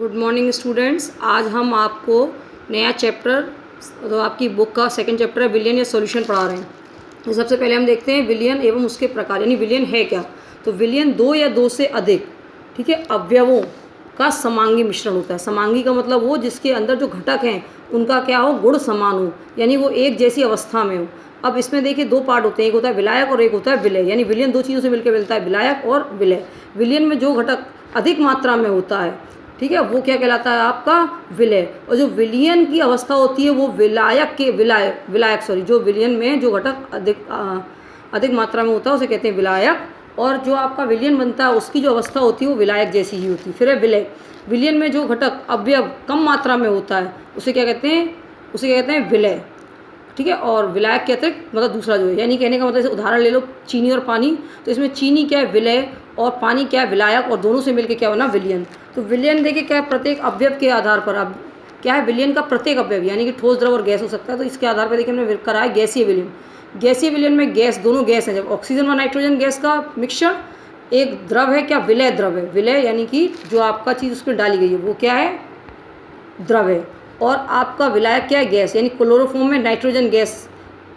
Good morning students. आज हम आपको नया चैप्टर तो आपकी बुक का सेकंड चैप्टर है विलयन या सॉल्यूशन पढ़ा रहे हैं। तो सबसे पहले हम देखते हैं विलयन एवं उसके प्रकार, यानी विलयन है क्या। तो विलयन दो या दो से अधिक ठीक है अवयवों का समांगी मिश्रण होता है। समांगी का मतलब वो जिसके अंदर जो घटक हैं उनका क्या हो, गुण समान हो, यानी वो एक जैसी अवस्था में हो। अब इसमें देखिए दो पार्ट होते हैं, एक होता है विलायक और एक होता है विलय। यानी विलयन दो चीज़ों से मिलकर मिलता है, विलायक और विलय। विलयन में जो घटक अधिक मात्रा में होता है ठीक है वो क्या कहलाता है आपका विलय, और जो विलयन की अवस्था होती है वो विलायक जो विलयन में जो घटक अधिक मात्रा में होता है उसे कहते हैं विलायक, और जो आपका विलयन बनता है उसकी जो अवस्था होती है वो विलायक जैसी ही होती है। फिर है विलय। विलयन में जो घटक अवयव कम मात्रा में होता है उसे क्या कहते हैं विलय, ठीक है। और विलायक के अतिरिक्त मतलब दूसरा जो है, यानी कहने का मतलब जैसे उदाहरण ले लो चीनी और पानी, तो इसमें चीनी क्या है विलय और पानी क्या है विलायक, और दोनों से मिलकर क्या बना विलयन। तो विलयन देखिए क्या है, प्रत्येक अवयव के आधार पर अब क्या है विलयन का प्रत्येक अवयव, यानी कि ठोस द्रव और गैस हो सकता है। तो इसके आधार पर देखिए हमने करा है गैसीय विलयन। गैसीय विलयन में गैस दोनों गैस हैं, जब ऑक्सीजन और नाइट्रोजन गैस का मिक्सचर एक द्रव है क्या विलय द्रव है। विलय यानी कि जो आपका चीज़ उसमें डाली गई है वो क्या है द्रव है, और आपका विलायक क्या है गैस, यानी क्लोरोफॉर्म में नाइट्रोजन गैस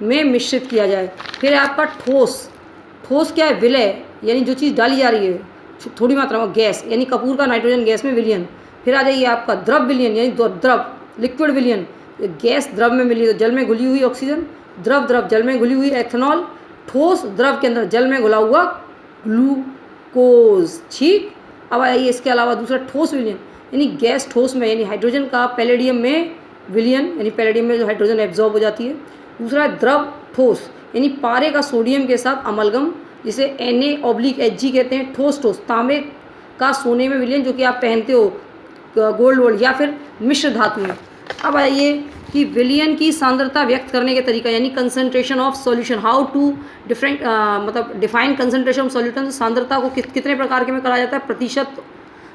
में मिश्रित किया जाए। फिर आपका ठोस क्या है विलय, यानी जो चीज़ डाली जा रही है थोड़ी मात्रा में गैस, यानी कपूर का नाइट्रोजन गैस में विलयन। फिर आ जाइए आपका द्रव विलयन, यानी द्रव लिक्विड विलयन। गैस द्रव में मिली तो जल में घुली हुई ऑक्सीजन, द्रव जल में घुली हुई एथेनॉल, ठोस द्रव के अंदर जल में घुला हुआ ग्लूकोज, ठीक। अब आइए इसके अलावा दूसरा ठोस विलयन, यानी गैस ठोस में, यानी हाइड्रोजन का पैलेडियम में विलयन, यानी पैलेडियम में जो हाइड्रोजन एब्जॉर्ब हो जाती है। दूसरा है द्रव ठोस, यानी पारे का सोडियम के साथ अमलगम, जिसे Na/Hg कहते हैं। ठोस तांबे का सोने में विलयन, जो कि आप पहनते हो गोल्ड या फिर मिश्र धातु में। अब आइए कि विलयन की सांद्रता व्यक्त करने के तरीका, यानी concentration of solution, how to define concentration of solution. सांद्रता को कितने प्रकार के में करा जाता है,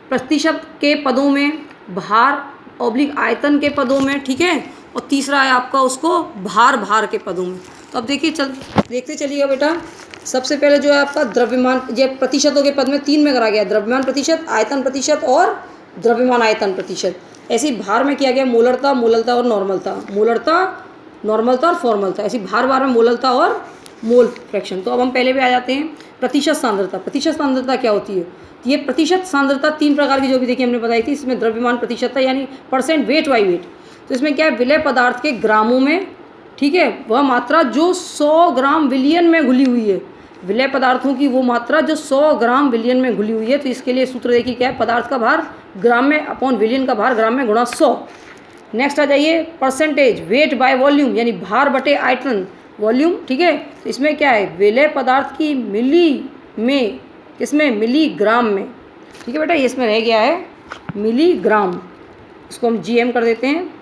प्रतिशत के पदों में, भार/आयतन के पदों में, ठीक है। और तीसरा है आपका उसको भार के पदों में। तो अब देखिए देखते चलिएगा बेटा। सबसे पहले जो है आपका द्रव्यमान, ये प्रतिशतों के पद में 3 में करा गया, द्रव्यमान प्रतिशत, आयतन प्रतिशत और द्रव्यमान आयतन प्रतिशत। ऐसे ही भार में किया गया मोलरता और नॉर्मलता और फॉर्मलता। ऐसी भार में मोलरता और मोल फ्रैक्शन। तो अब हम पहले भी आ जाते हैं प्रतिशत सांद्रता क्या होती है। ये प्रतिशत सांद्रता 3 प्रकार की जो भी देखिए हमने बताई थी। इसमें द्रव्यमान प्रतिशत है, यानी परसेंट वेट बाई वेट। तो इसमें क्या है विलय पदार्थ के ग्रामों में, ठीक है, वह मात्रा जो 100 ग्राम विलयन में घुली हुई है। विलय पदार्थों की वो मात्रा जो 100 ग्राम विलयन में घुली हुई है। तो इसके लिए सूत्र देखिए क्या है, पदार्थ का भार ग्राम में अपॉन विलयन का भार ग्राम में गुणा 100। नेक्स्ट आ जाइए परसेंटेज वेट बाय वॉल्यूम, यानी भार बटे आयतन वॉल्यूम, ठीक है। तो इसमें क्या है विलय पदार्थ की मिली में, इसमें मिलीग्राम में, ठीक है बेटा। ये इसमें रह गया है मिलीग्राम, इसको हम GM कर देते हैं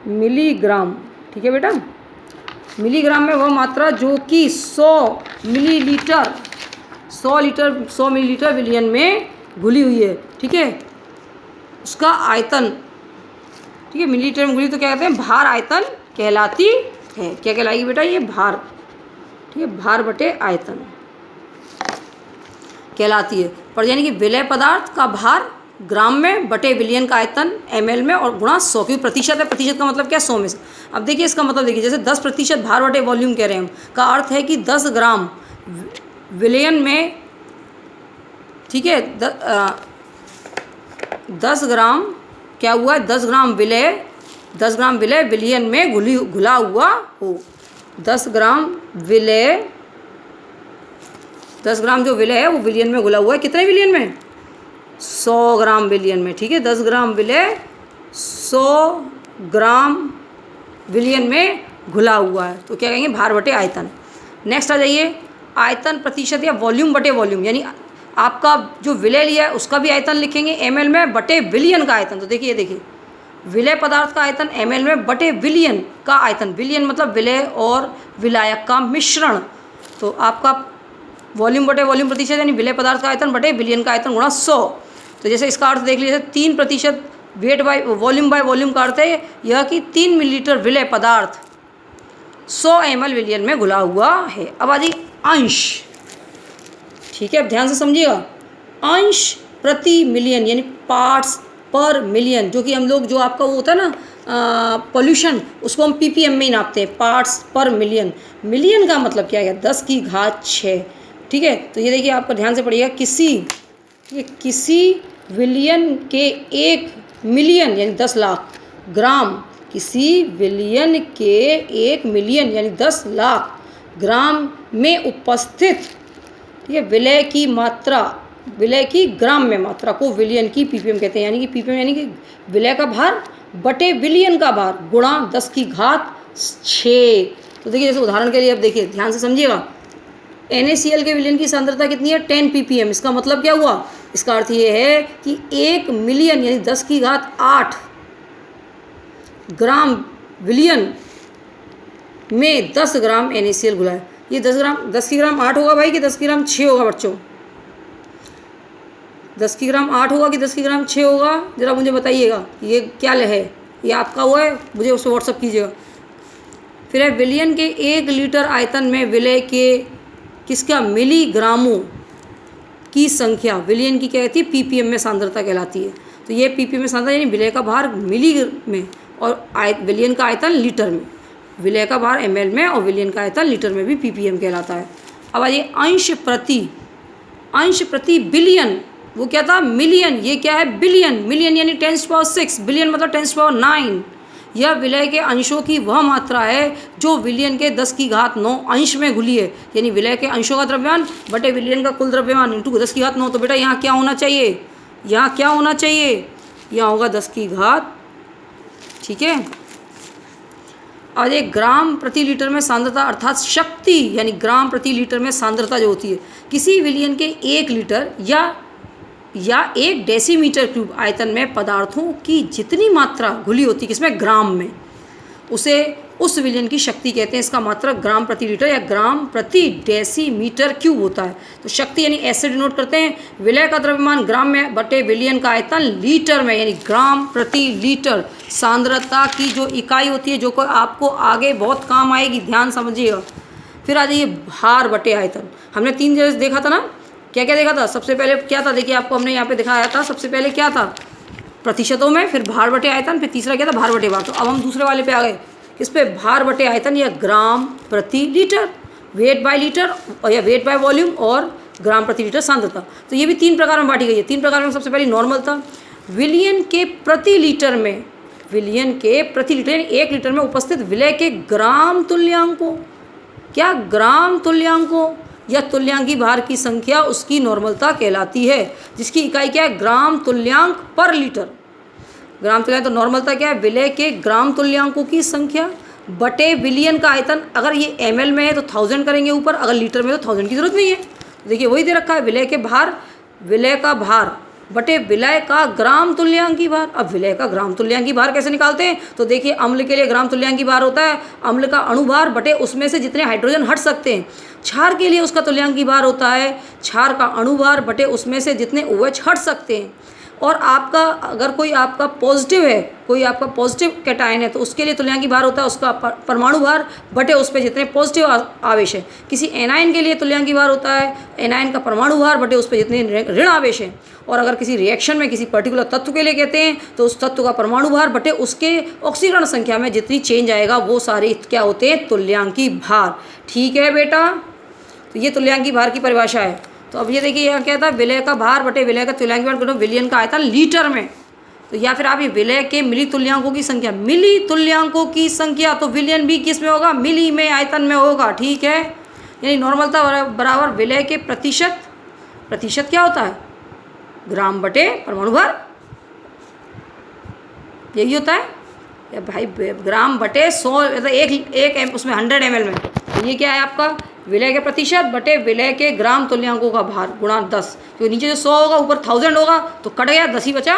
मिलीग्राम, ठीक है बेटा। मिलीग्राम में वह मात्रा जो कि 100 मिलीलीटर विलयन में घुली हुई है, ठीक है, उसका आयतन, ठीक है। मिलीलीटर में घुली तो क्या कहते हैं भार आयतन कहलाती है। क्या कहलाएगी बेटा ये भार, ठीक है, भार बटे आयतन कहलाती है। पर यानी कि विलय पदार्थ का भार ग्राम में बटे विलयन का आयतन ml में और गुणा 100, क्योंकि प्रतिशत है, प्रतिशत का मतलब क्या 100 में से। अब देखिए इसका मतलब देखिए जैसे 10% भार बटे वॉल्यूम कह रहे हैं हम, का अर्थ है कि 10 ग्राम विलयन में, ठीक है, 10 ग्राम क्या हुआ है, 10 ग्राम विलय विलयन में घुला हुआ हो। 10 ग्राम जो विलय है वो विलयन में घुला हुआ है। कितने विलयन में, 100 ग्राम विलयन में, ठीक है। 10 ग्राम विलय 100 ग्राम विलयन में घुला हुआ है, तो क्या कहेंगे भार बटे आयतन। नेक्स्ट आ जाइए आयतन प्रतिशत या वॉल्यूम बटे वॉल्यूम, यानी आपका जो विलय लिया है उसका भी आयतन लिखेंगे ml में बटे विलयन का आयतन। तो देखिए विलय पदार्थ का आयतन ml में बटे विलयन का आयतन, विलयन मतलब विलय और विलायक का मिश्रण। तो आपका वॉल्यूम बटे वॉल्यूम प्रतिशत, यानी विलय पदार्थ का आयतन बटे विलयन का आयतन गुणा 100। तो जैसे इसका अर्थ देख लीजिए 3% वेट बाय वॉल्यूम का अर्थ है यह कि 3 मिलीलीटर विलय पदार्थ 100 ml विलयन में घुला हुआ है। अब आ जाइए अंश, ठीक है, अब ध्यान से समझिएगा। अंश प्रति मिलियन यानी पार्ट्स पर मिलियन, जो कि हम लोग जो आपका वो होता है ना पोल्यूशन, उसको हम ppm में ही नापते हैं, पार्ट्स पर मिलियन। मिलियन का मतलब क्या है? 10 की घात 6। ठीक है, तो ये देखिए आपका ध्यान से पढ़िएगा, किसी विलियन के 1 मिलियन यानी 10 लाख ग्राम, किसी विलियन के 1 मिलियन यानी 10 लाख ग्राम में उपस्थित ये विलय की मात्रा, विलय की ग्राम में मात्रा को विलियन की ppm कहते हैं। यानी कि ppm यानी कि विलय का भार बटे विलियन का भार गुणा 10 की घात 6। तो देखिए जैसे उदाहरण के लिए अब देखिए ध्यान से समझिएगा, NaCl के विलियन की सांद्रता कितनी है? 10 ppm। इसका मतलब क्या हुआ? इसका अर्थ ये है कि 1 मिलियन यानी 10 की घात 8 ग्राम विलियन में 10 ग्राम NaCl घुला है। ये 10 की ग्राम 8 होगा भाई कि 10 की ग्राम 6 होगा बच्चों? 10 की ग्राम 8 होगा कि 10 की ग्राम 6 होगा? ज़रा मुझे बताइएगा। ये क्या है? ये आपका हुआ है, मुझे उसको व्हाट्सअप कीजिएगा। फिर है विलियन के 1 लीटर आयतन में विलय के किसका मिलीग्रामों की संख्या, विलियन की क्या कहती है? ppm में सांद्रता कहलाती है। तो ये ppm में सांद्रता यानी विलय का भार मिली में और विलियन का आयतन लीटर में, विलय का भार ml में और विलियन का आयतन लीटर में भी ppm कहलाता है। अब आइए अंश प्रति बिलियन, वो क्या था? मिलियन। ये क्या है? बिलियन। मिलियन यानी 10⁻⁶, बिलियन मतलब 10⁻⁹। यह विलय के अंशों की वह मात्रा है जो विलियन के 10 की घात 9 अंश में घुली है। यानी विलय के अंशों का द्रव्यमान बटे विलियन का कुल द्रव्यमान इंटू 10 की घात 9। तो बेटा यहाँ क्या होना चाहिए? यहाँ क्या होना चाहिए? यहाँ होगा 10 की घात। ठीक है, और एक ग्राम प्रति लीटर में सांद्रता अर्थात शक्ति, यानी ग्राम प्रति लीटर में सांद्रता जो होती है किसी विलियन के 1 लीटर या 1 डेसीमीटर क्यूब आयतन में पदार्थों की जितनी मात्रा घुली होती है किसमें? ग्राम में, उसे उस विलियन की शक्ति कहते हैं। इसका मात्रक ग्राम प्रति लीटर या ग्राम प्रति डेसीमीटर क्यूब होता है। तो शक्ति यानी ऐसे डिनोट करते हैं, विलय का द्रव्यमान ग्राम में बटे विलियन का आयतन लीटर में, यानी ग्राम प्रति लीटर। सांद्रता की जो इकाई होती है, जो को आपको आगे बहुत काम आएगी, ध्यान समझिएगा। फिर आ जाइए भार बटे आयतन। हमने 3 जगह देखा था ना, क्या क्या देखा था? सबसे पहले क्या था? देखिए आपको हमने यहाँ पे दिखाया था, सबसे पहले क्या था? प्रतिशतों में, फिर भार बटे आयतन, फिर तीसरा क्या था? भार बटे भार। तो अब हम दूसरे वाले पे आ गए, किस पे? भार बटे आयतन या ग्राम प्रति लीटर, वेट बाय लीटर और या वेट बाय वॉल्यूम और ग्राम प्रति लीटर सांद्रता। तो ये भी 3 प्रकार में बांटी गई है। 3 प्रकार में सबसे पहले नॉर्मल था, विलियन के प्रति लीटर में, विलियन के प्रति लीटर यानी 1 लीटर में उपस्थित विलय के ग्राम तुल्यांकों, क्या? ग्राम तुल्यांकों या तुल्यांकी भार की संख्या उसकी नॉर्मलता कहलाती है, जिसकी इकाई क्या है? ग्राम तुल्यांक पर लीटर। ग्राम तुल्यांक तो नॉर्मलता क्या है? विलय के ग्राम तुल्यांकों की संख्या बटे विलियन का आयतन। अगर ये ml में है तो 1000 करेंगे ऊपर, अगर लीटर में तो 1000 की जरूरत नहीं है। देखिए वही दे रखा है, विलय के भार, विलय का भार बटे विलय का ग्राम तुल्यांकी भार। अब विलय का ग्राम तुल्यांकी भार कैसे निकालते हैं? तो देखिए अम्ल के लिए ग्राम तुल्यांकी भार होता है अम्ल का अणुभार बटे उसमें से जितने हाइड्रोजन हट सकते हैं। क्षार के लिए उसका तुल्यांकी भार होता है क्षार का अणुभार बटे उसमें से जितने OH हट सकते हैं। और आपका अगर कोई आपका पॉजिटिव है, कोई आपका पॉजिटिव कैटायन है, तो उसके लिए तुल्यांकी भार होता है उसका परमाणु भार बटे उस पर जितने पॉजिटिव आवेश है। किसी एनायन के लिए तुल्यांकी भार होता है एनायन का परमाणु भार बटे उस पर जितने ऋण आवेश हैं। और अगर किसी रिएक्शन में किसी पर्टिकुलर तत्व के लिए कहते हैं तो उस तत्व का परमाणु भार बटे उसके ऑक्सीकरण संख्या में जितनी चेंज आएगा वो सारे क्या होते हैं? तुल्यांकी भार। ठीक है बेटा, तो ये तुल्यांकी भार की परिभाषा है। तो अब ये देखिए यहाँ क्या था? विलय का भार बटे विलय का तुल्यांकी भार करो विलियन का आयतन लीटर में। तो या फिर आप ये विलय के मिली तुल्यांकों की संख्या, मिली तुल्यांकों की संख्या, तो विलियन भी किस में होगा? मिली में, आयतन में होगा। ठीक है, यानी नॉर्मलता बराबर विलय के प्रतिशत, प्रतिशत क्या होता है? ग्राम बटे परमाणु भार, यही होता है या भाई ग्राम बटे 100, एक उसमें 100 ml में। तो ये क्या है आपका? विलय के प्रतिशत बटे विलय के ग्राम तुल्यांकों का भार गुणा 10। तो नीचे जो 100 होगा ऊपर 1000 होगा तो कट गया, 10 ही बचा।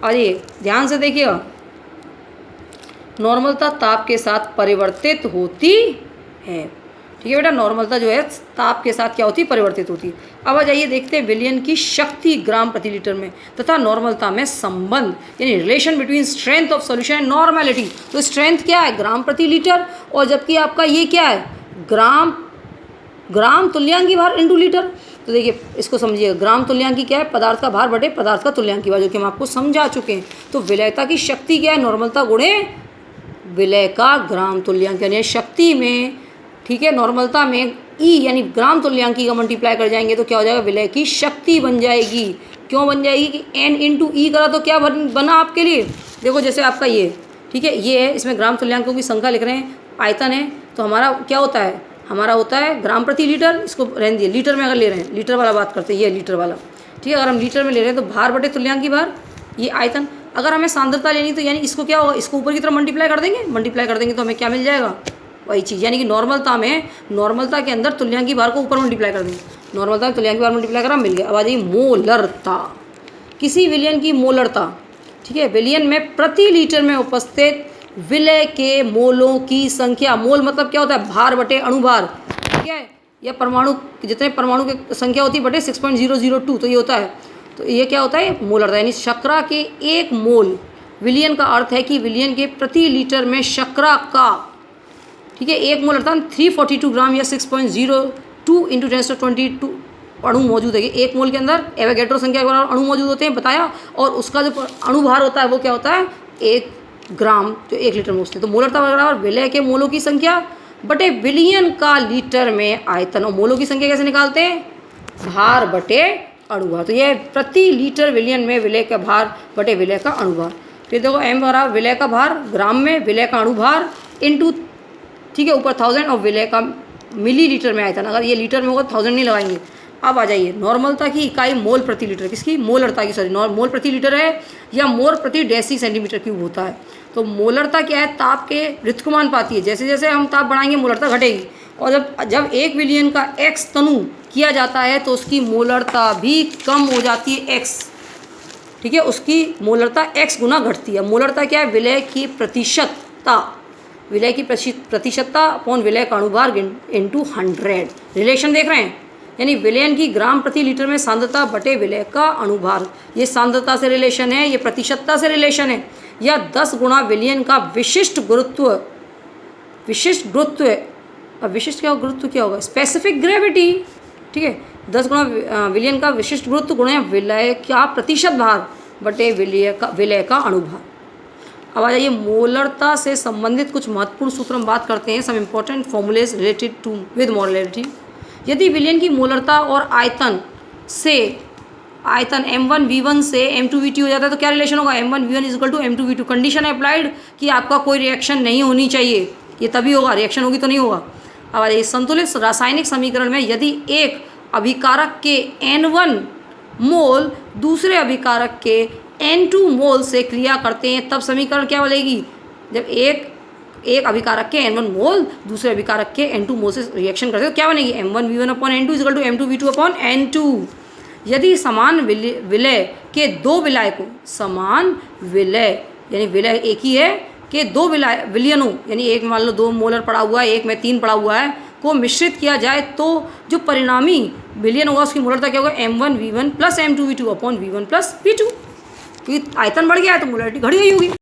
और ये ध्यान से देखिएगा, नॉर्मलता ताप के साथ परिवर्तित होती है। ठीक है बेटा, नॉर्मलता जो है ताप के साथ क्या होती है? परिवर्तित होती है। अब आ जाइए देखते हैं विलियन की शक्ति ग्राम प्रति लीटर में तथा नॉर्मलता में संबंध, यानी relation between strength of solution and normality. तो स्ट्रेंथ क्या है? ग्राम प्रति लीटर, और जबकि आपका ये क्या है? ग्राम तुल्यांकी भार इंटू लीटर। तो देखिए इसको समझिए, ग्राम तुल्यांकी क्या है, पदार्थ का भार बटे पदार्थ का तुल्यांकी भार, जो कि हम आपको समझा चुके हैं। तो विलयता की शक्ति क्या है, नॉर्मलता गुणे विलय का ग्राम तुल्यांक, यानी शक्ति में, ठीक है, नॉर्मलता में ई यानी ग्राम तुल्यांकी का मल्टीप्लाई कर जाएंगे तो क्या हो जाएगा, विलय की शक्ति बन जाएगी। क्यों बन जाएगी कि एन इंटू ई करा तो क्या बना आपके लिए, देखो जैसे आपका ये, ठीक है, ये है, इसमें ग्राम तुल्यांकों की संख्या लिख रहे हैं, आयतन है, तो हमारा क्या होता है, हमारा होता है ग्राम प्रति लीटर। इसको रहने दिए, लीटर में अगर ले रहे हैं, लीटर वाला बात करते हैं, ये लीटर वाला, ठीक है, अगर हम लीटर में ले रहे हैं तो भार बटे तुल्यांकी भार, ये आयतन। अगर हमें सांद्रता लेनी तो यानी इसको क्या होगा, इसको ऊपर की तरफ मल्टीप्लाई कर देंगे तो हमें क्या मिल जाएगा, वही चीज़, यानी कि नॉर्मलता में, नॉर्मलता के अंदर तुल्यांकी भार को ऊपर मल्टीप्लाई कर देंगे, नॉर्मलता में तुल्यांकी भार मल्टीप्लाई करा, मिल गया। अब आ जाइए मोलरता, किसी विलयन की मोलरता, ठीक है, विलयन में प्रति लीटर में उपस्थित विलय के मोलों की संख्या, मोल मतलब क्या होता है, भार बटे अणुभार, ठीक है, या परमाणु, जितने परमाणु की संख्या होती है बटे 6.002, तो ये होता है, तो ये क्या होता है, मोलरता, यानी शर्करा के एक मोल, विलयन का अर्थ है कि विलयन के प्रति लीटर में शर्करा का, ठीक है, एक मोल अर्थात 342 ग्राम या 6.02 इंटू 1022 अणु मौजूद है। एक मोल के अंदर एवोगैड्रो संख्या के बराबर अणु मौजूद होते हैं, बताया, और उसका जो अणुभार होता है वो क्या होता है, 1 ग्राम, जो 1 लीटर में उससे, तो मोलरता बराबर विलय के मोलों की संख्या बटे विलयन का लीटर में आयतन। और मोलों की संख्या कैसे निकालते हैं, भार बटे अणुभार, तो ये प्रति लीटर विलयन में विलय का भार बटे विलय का अणुभार। फिर देखो एम बराबर विलय का भार ग्राम में, विलय का अणुभार इंटू, ठीक है, ऊपर 1000 और विलय का मिलीलीटर में आयतन, अगर ये लीटर में होगा 1000 नहीं लगाएंगे। अब आ जाइए, नॉर्मलता की इकाई मोल प्रति लीटर, किसकी, मोलरता की, सॉरी, मोल प्रति लीटर है या मोल प्रति डेसी सेंटीमीटर क्यूब होता है। तो मोलरता क्या है, ताप के ऋतुमान पाती है, जैसे जैसे हम ताप बढ़ाएंगे मोलरता घटेगी, और जब 1 विलियन का x तनु किया जाता है तो उसकी मोलरता भी कम हो जाती है, x, ठीक है, उसकी मोलरता x गुना घटती है। मोलरता क्या है, विलय की प्रतिशतता, विलय की प्रतिशतता अपॉन विलय का अणुभार इंटू 100, रिलेशन देख रहे हैं, यानी विलयन की ग्राम प्रति लीटर में सांद्रता बटे विलय का अणुभार, ये सांद्रता से रिलेशन है, ये प्रतिशतता से रिलेशन है, या 10 गुणा विलयन का विशिष्ट गुरुत्व है, अब विशिष्ट क्या होगा, गुरुत्व क्या होगा, स्पेसिफिक ग्रेविटी, ठीक है, 10 गुणा विलयन का विशिष्ट गुरुत्व गुणा विलय का प्रतिशत भार बटे विलय का अणुभार। अब आ जाइए, मोलरता से संबंधित कुछ महत्वपूर्ण सूत्र हम बात करते हैं, some important formulas related to with molarity. यदि विलयन की मोलरता और आयतन से, आयतन m1v1 से m2v2 हो जाता है तो क्या रिलेशन होगा, m1v1 equal to m2v2, condition applied कि आपका कोई रिएक्शन नहीं होनी चाहिए, ये तभी होगा, रिएक्शन होगी तो नहीं होगा। अब आ जाइए, संतुलित रासायनिक समीकरण में यदि एक अभिकारक के n1 मोल दूसरे अभिकारक के n2 मोल से क्रिया करते हैं तब समीकरण क्या बनेगी, जब एक अभिकारक के n1 मोल दूसरे अभिकारक के n2 मोल से रिएक्शन करते हैं तो क्या बनेगी, m1v1 upon n2 equal to m2v2 upon n2। यदि समान विलय के दो विलय को, समान विलय यानी विलय एक ही है कि दो विलयनों, यानी एक मान लो 2 मोलर पड़ा हुआ है, एक में 3 पड़ा हुआ है, को मिश्रित किया जाए तो जो परिणामी विलयन होगा उसकी मोलरता क्या होगा, m1v1 plus m2v2 upon v1 plus v2, क्योंकि आयतन बढ़ गया है तो मोलरिटी घट गई होगी।